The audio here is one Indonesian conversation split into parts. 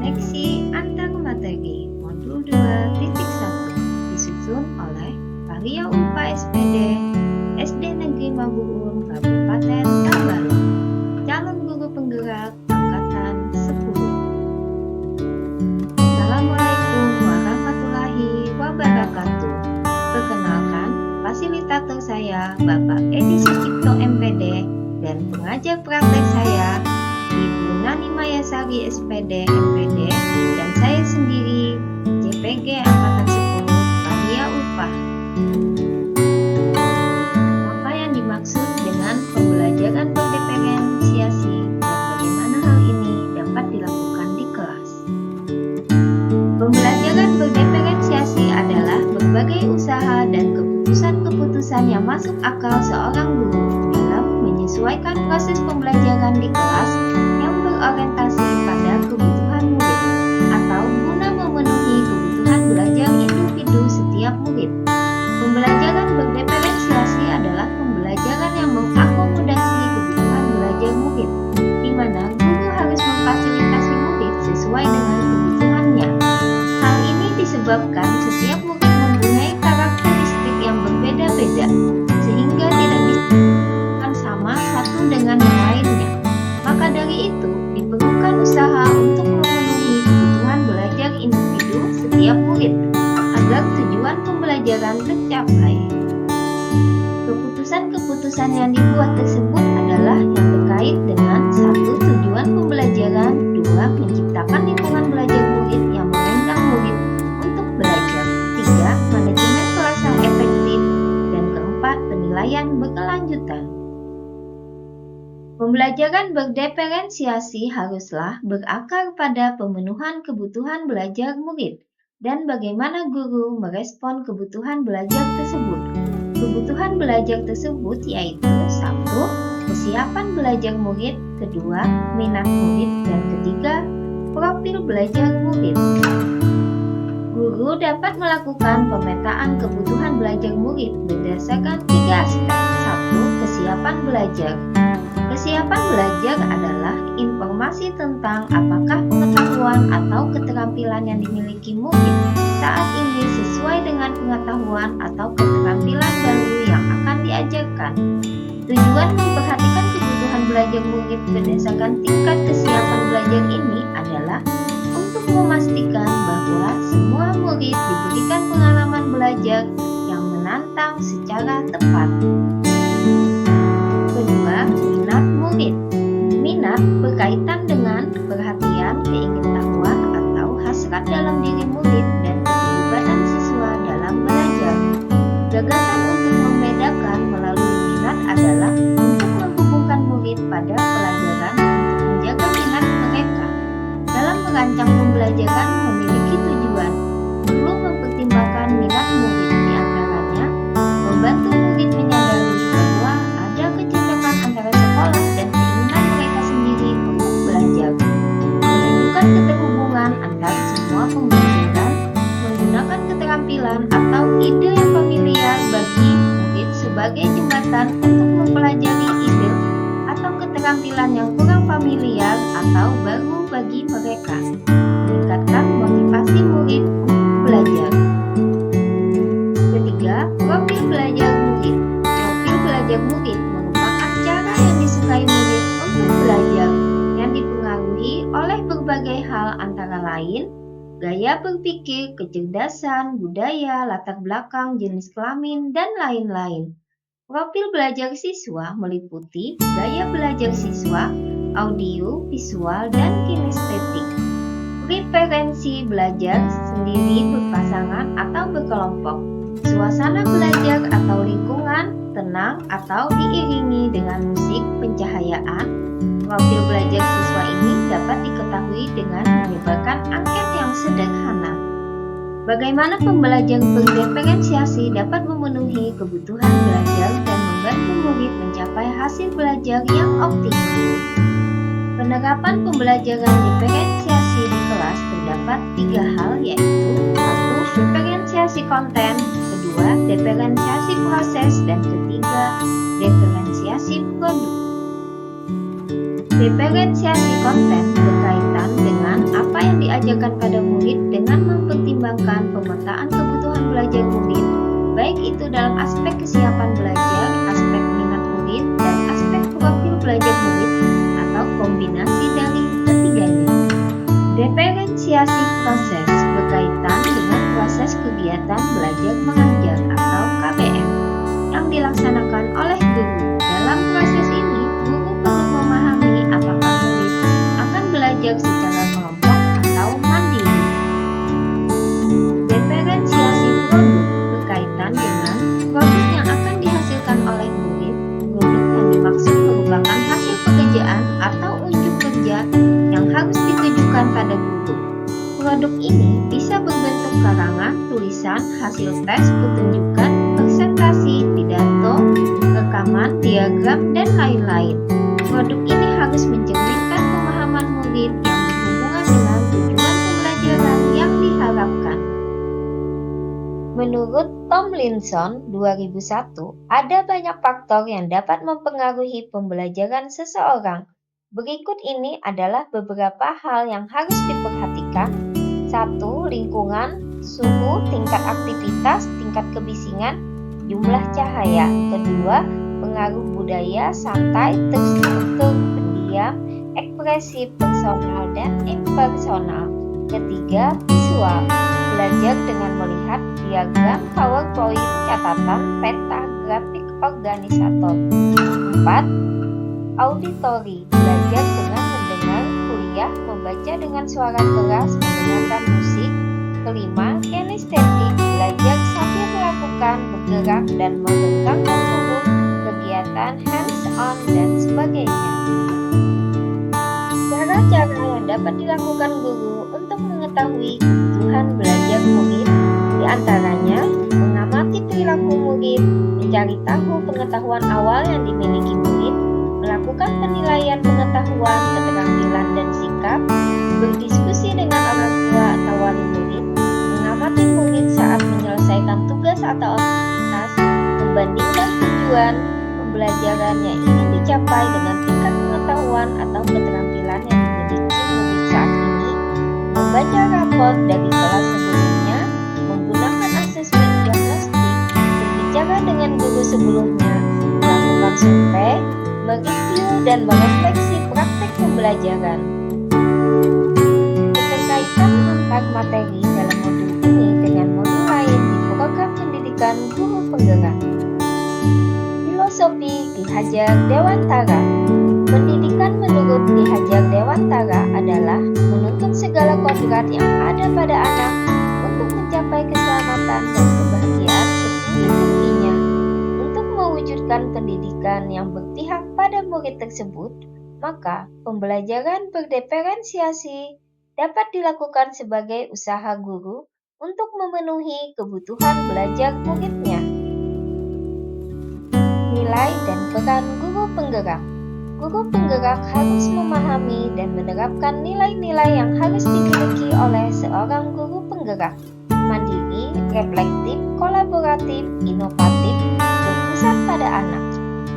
Koneksi antar materi modul 2.1 disusun oleh Varia Ulfa SPD SD Negeri Mabuun Kabupaten Tambalu, calon guru penggerak angkatan 10. Assalamualaikum warahmatullahi wabarakatuh. Perkenalkan, fasilitator saya Bapak Edi Sucipto MPD dan pengajar praktek saya Ibu Nani Mayasari SPD MPD dan saya sendiri JPG Angkatan 10 Varia Ulfa. Apa yang dimaksud dengan pembelajaran berdiferensiasi dan bagaimana hal ini dapat dilakukan di kelas? Pembelajaran berdiferensiasi adalah berbagai usaha dan keputusan-keputusan yang masuk akal seorang guru dalam menyesuaikan proses pembelajaran di kelas yang berorientasi pada kebutuhan murid atau guna memenuhi kebutuhan belajar individu setiap murid. Pembelajaran berdiferensiasi adalah pembelajaran yang mengakomodasi kebutuhan belajar murid, di mana guru harus memfasilitasi murid sesuai dengan kebutuhannya. Hal ini disebabkan setiap murid mempunyai karakteristik yang berbeda-beda, sehingga tidak bisa sama satu dengan yang lainnya. Maka dari itu, diperlukan usaha untuk memenuhi kebutuhan belajar individu setiap murid agar tujuan pembelajaran tercapai. Keputusan-keputusan yang dibuat tersebut adalah yang terkait dengan 1. Tujuan pembelajaran, 2. Menciptakan lingkungan belajar murid yang mengundang murid untuk belajar, 3. Manajemen kelas yang efektif, dan keempat, penilaian berkelanjutan. Pembelajaran berdiferensiasi haruslah berakar pada pemenuhan kebutuhan belajar murid dan bagaimana guru merespon kebutuhan belajar tersebut. Kebutuhan belajar tersebut yaitu 1. Kesiapan belajar murid, 2. Minat murid, dan 3. Profil belajar murid. Guru dapat melakukan pemetaan kebutuhan belajar murid berdasarkan 3 aspek. 1. Kesiapan belajar. Kesiapan belajar adalah informasi tentang apakah pengetahuan atau keterampilan yang dimiliki murid saat ini sesuai dengan pengetahuan atau keterampilan baru yang akan diajarkan. Tujuan memperhatikan kebutuhan belajar murid berdasarkan tingkat kesiapan belajar ini adalah untuk memastikan bahwa semua murid diberikan pengalaman belajar yang menantang secara tepat. Kedua, minat murid. Minat berkaitan dengan perhatian, keingintahuan, atau hasrat dalam diri murid dan keterlibatan siswa dalam belajar. Gagasan untuk membedakan melalui minat adalah untuk menghubungkan murid pada pelajaran untuk menjaga minat mereka. Dalam merancang pembelajaran memiliki tujuan, perlu mempertimbangkan minat murid, di antaranya membantu murid menyadari bahwa ada kecocokan antara sekolah dan keinginan mereka sendiri untuk belajar, menunjukkan keterhubungan antara semua pembelajaran, menggunakan keterampilan atau ide yang familiar bagi murid sebagai jembatan untuk mempelajari ide atau keterampilan yang kurang familiar atau baru bagi mereka, meningkatkan motivasi murid untuk belajar. Ketiga, profil belajar murid. Profil belajar murid merupakan cara yang disukai murid untuk belajar yang dipengaruhi oleh berbagai hal antara lain gaya berpikir, kecerdasan, budaya, latar belakang, jenis kelamin, dan lain-lain. Profil belajar siswa meliputi gaya belajar siswa, audio, visual, dan kinestetik. Preferensi belajar sendiri, berpasangan, atau berkelompok. Suasana belajar atau lingkungan, tenang atau diiringi dengan musik, pencahayaan. Profil belajar siswa ini dapat diketahui dengan menyebarkan angket yang sederhana. Bagaimana pembelajaran berdiferensiasi dapat memenuhi kebutuhan belajar dan membantu murid mencapai hasil belajar yang optimal. Penerapan pembelajaran diferensiasi di kelas terdapat 3 hal, yaitu 1. Diferensiasi konten, 2. Diferensiasi proses, dan 3. Diferensiasi produk. Diferensiasi konten berkaitan dengan apa yang diajarkan diajarkan pada murid dengan mempertimbangkan pemetaan kebutuhan belajar murid, baik itu dalam aspek kesiapan belajar, aspek minat murid, dan aspek profil belajar murid, atau kombinasi dari ketiganya. Diferensiasi proses berkaitan dengan proses kegiatan belajar mengajar atau KBM yang dilaksanakan oleh guru. Dalam proses ini, guru perlu memahami apakah murid akan belajar secara kelompok atau mandiri. Diferensiasi produk berkaitan dengan produk yang akan dihasilkan oleh murid. Produk yang dimaksud merupakan hasil pekerjaan atau unjuk kerja yang harus ditujukan pada guru. Produk ini bisa berbentuk karangan, tulisan, hasil tes, pertunjukan, presentasi, pidato, rekaman, diagram, dan lain-lain. Produk ini harus mencerminkan pemahaman murid yang berhubungan dengan tujuan pembelajaran yang diharapkan. Menurut Tomlinson 2001, ada banyak faktor yang dapat mempengaruhi pembelajaran seseorang. Berikut ini adalah beberapa hal yang harus diperhatikan. 1. Lingkungan, suhu, tingkat aktivitas, tingkat kebisingan, jumlah cahaya. 2. Pengaruh budaya, santai, terstruktur, pendiam, ekspresif, personal, dan impersonal. 3. Visual, belajar dengan melihat diagram, PowerPoint, catatan, peta, grafik, organisator. 4. Auditory, belajar dengan mendengar, kuliah, membaca dengan suara keras, mendengarkan musik. 5. Kinestetik, belajar sambil melakukan, bergerak, dan menggenggamkan tubuh, kegiatan hands-on, dan sebagainya. Cara-cara yang dapat dilakukan guru untuk mengetahui kebutuhan belajar murid, diantaranya mengamati perilaku murid, mencari tahu pengetahuan awal yang dimiliki murid, melakukan penilaian pengetahuan, keterampilan, dan sikap, berdiskusi dengan orang tua atau wali murid, mengamati murid saat menyelesaikan tugas atau aktivitas, membandingkan tujuan pembelajaran yang ingin dicapai dengan tingkat pengetahuan atau keterampilan yang dimiliki murid saat ini, membaca rapor dari kelas sebelumnya, menggunakan asesmen diagnostik, berbicara dengan guru sebelumnya, melakukan survei, mereview dan merefleksi praktek pembelajaran. Keterkaitan antar materi dalam modul ini dengan modul lain di program pendidikan guru penggerak. Filosofi Ki Hajar Dewantara. Pendidikan menurut Ki Hajar Dewantara adalah menuntut segala kodrat yang ada pada anak untuk mencapai keselamatan dan kebahagiaan setinggi-tingginya. Untuk mewujudkan pendidikan yang berpihak pada murid tersebut, maka pembelajaran berdiferensiasi dapat dilakukan sebagai usaha guru untuk memenuhi kebutuhan belajar muridnya. Nilai dan peran guru penggerak. Guru penggerak harus memahami dan menerapkan nilai-nilai yang harus dimiliki oleh seorang guru penggerak: mandiri, reflektif, kolaboratif, inovatif, berpusat pada anak.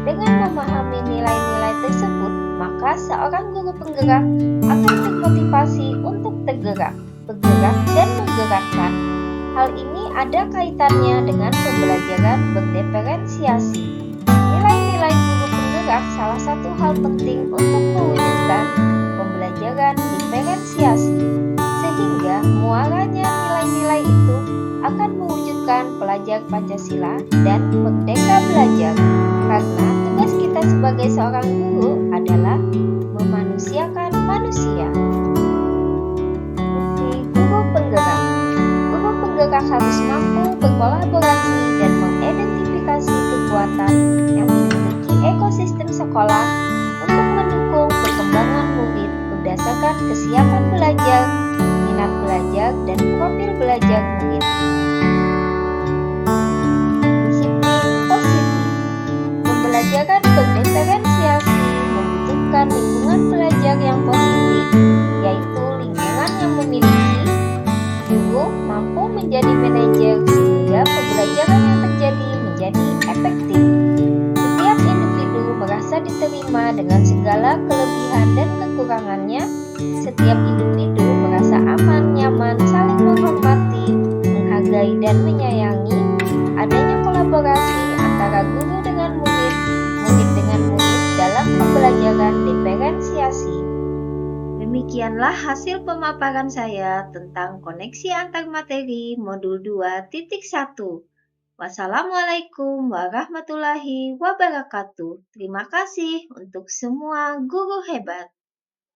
Dengan memahami nilai-nilai tersebut, maka seorang guru penggerak akan termotivasi untuk tergerak, bergerak, dan menggerakkan. Hal ini ada kaitannya dengan pembelajaran berdiferensiasi. Nilai-nilai guru penggerak salah satu hal penting untuk mewujudkan pembelajaran diferensiasi, sehingga muaranya nilai-nilai itu akan mewujudkan pelajar Pancasila dan merdeka belajar. Karena tugas kita sebagai seorang guru adalah memanusiakan manusia. Fungsi guru penggerak. Guru penggerak harus mampu berkolaborasi dan mengidentifikasi kekuatan yang dimiliki ekosistem sekolah untuk mendukung perkembangan murid berdasarkan kesiapan belajar, minat belajar, dan profil belajar murid. Disiplin positif. Pembelajaran berdiferensiasi membutuhkan lingkungan belajar yang positif, yaitu lingkungan yang memiliki guru mampu menjadi manajer sehingga pembelajaran yang terjadi menjadi efektif. Setiap individu merasa diterima dengan segala kelebihan dan kekurangannya. Setiap individu merasa aman kolaborasi antara guru dengan murid, murid dengan murid dalam pembelajaran diferensiasi. Demikianlah hasil pemaparan saya tentang koneksi antar materi modul 2.1. Wassalamualaikum warahmatullahi wabarakatuh. Terima kasih untuk semua guru hebat.